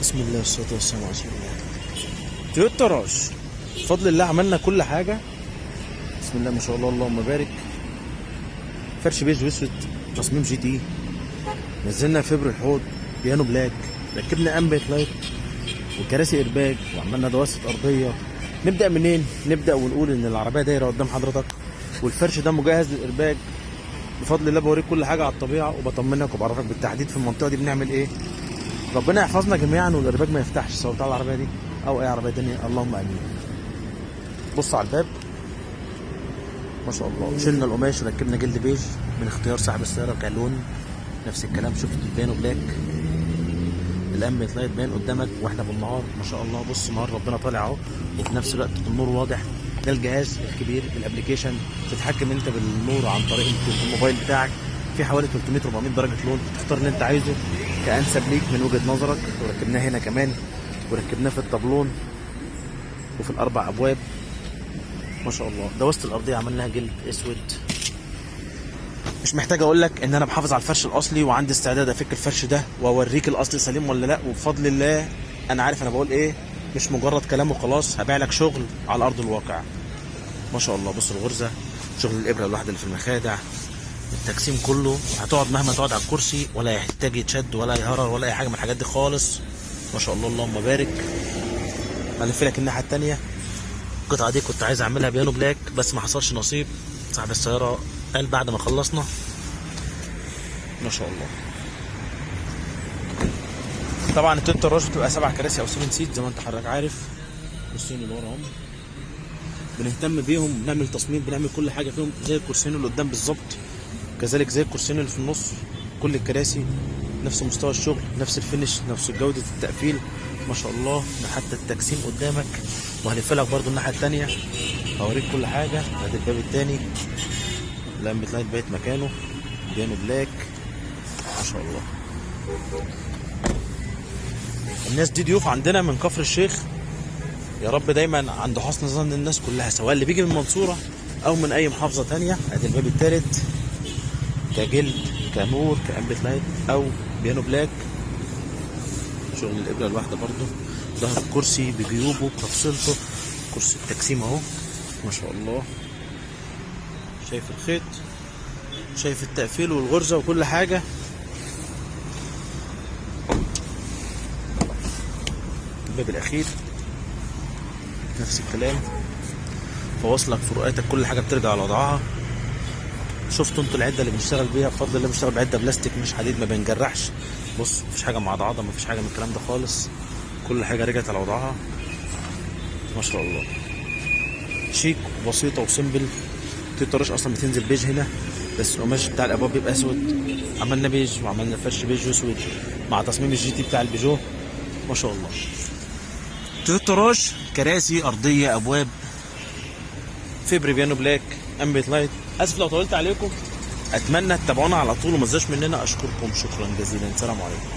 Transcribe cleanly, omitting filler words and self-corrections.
بسم الله والصلاة والسلام على رسول الله. تويوتا راش بفضل الله عملنا كل حاجة. بسم الله ما شاء الله اللهم بارك. فرش بيج واسود، تصميم جي تي، نزلنا فبر الحوض، بيانو بلاك، ركبنا امبيت لايت وكراسي ارباج، وعملنا دواسة ارضية. نبدأ منين؟ نبدأ ونقول ان العربية دايرة قدام حضرتك، والفرش ده مجهز للارباج بفضل الله. بوريك كل حاجة على الطبيعة وبطمنك وبعرفك بالتحديد في المنطقة دي بنعمل ايه. ربنا يحفظنا جميعا والارباج ما يفتحش سواء بتاع العربيه دي او اي عربيه تانيه، اللهم امين. بص على الباب ما شاء الله، شلنا القماش وركبنا جلد بيج من اختيار صاحب السياره كلون. نفس الكلام، شفت البيانو بلاك، الامبيانت لايت باين قدامك واحنا بالنهار ما شاء الله. بص نهار ربنا طالع اهو، وفي نفس الوقت النور واضح. ده الجهاز الكبير الابلكيشن، تتحكم انت بالنور عن طريق الموبايل بتاعك. في حوالي 300 400 درجه لون، تختار اللي انت عايزه كانسب ليك من وجهه نظرك. وركبناه هنا كمان، وركبناه في الطابلون وفي الاربع ابواب ما شاء الله. دواسه الارضيه عملناها جلد اسود. مش محتاج اقول لك ان انا بحافظ على الفرش الاصلي، وعندي استعداد افك الفرش ده واوريك الاصلي سليم ولا لا. وبفضل الله انا عارف انا بقول ايه، مش مجرد كلام وخلاص. هبيع لك شغل على ارض الواقع ما شاء الله. بص الغرزه، شغل الابره الواحده اللي في المخادع، التجسيم كله. هتقعد مهما تقعد على الكرسي ولا يحتاج يتشد ولا يهرر ولا اي حاجه من الحاجات دي خالص ما شاء الله اللهم بارك. هلف لك الناحيه الثانيه. القطعه دي كنت عايز اعملها بيانو بلاك بس ما حصلش نصيب. صاحب السياره قال بعد ما خلصنا ما شاء الله. طبعا التويوتا راش بتبقى 7 كراسي او 7 سيت زي ما انت حضرتك عارف. الكرسيين اللي ورا هم بنهتم بيهم، بنعمل تصميم، بنعمل كل حاجه فيهم زي الكرسيين اللي قدام بالظبط، كذلك زي الكرسيين اللي في النص. كل الكراسي نفس مستوى الشغل، نفس الفينش، نفس جوده التقفيل ما شاء الله. حتى التجسيم قدامك، وهلف لك برده الناحيه الثانيه هوريك كل حاجه. ادي الباب الثاني، الامبيانت لايت بقت مكانه، بيانو بلاك ما شاء الله. الناس دي ضيوف عندنا من كفر الشيخ، يا رب دايما عند حسن ظن الناس كلها، سواء اللي بيجي من المنصوره او من اي محافظه تانية. ادي الباب الثالث، كجلد كنور كامبيانت لايت او بيانو بلاك، شغل الابره الواحده برضو. ظهر الكرسي بجيوبه بتفصيلته، كرسي التجسيم اهو ما شاء الله. شايف الخيط، شايف التقفيل والغرزه وكل حاجه. الباب الاخير نفس الكلام، فواصلك فروقاتك كل حاجه بترجع على وضعها. شفتوا انتوا العده اللي بنشتغل بيها بفضل الله، بنشتغل بعده بلاستيك مش حديد، ما بنجرحش. بص مفيش حاجه معضعضه، مفيش حاجه من الكلام ده خالص، كل حاجه رجعت على وضعها ما شاء الله. شيك وبسيطه وسيمبل. تويوتا راش اصلا بتنزل بيج هنا، بس القماش بتاع الابواب بيبقى اسود. عملنا بيج وعملنا فرش بيج اسود مع تصميم الجي تي بتاع البيجو ما شاء الله. تويوتا راش كراسي ارضيه ابواب فبر بيانو بلاك امبيانت لايت. اسف لو طولت عليكم، اتمنى تتابعونا على طول وما تنساش مننا. اشكركم شكرا جزيلا، سلام عليكم.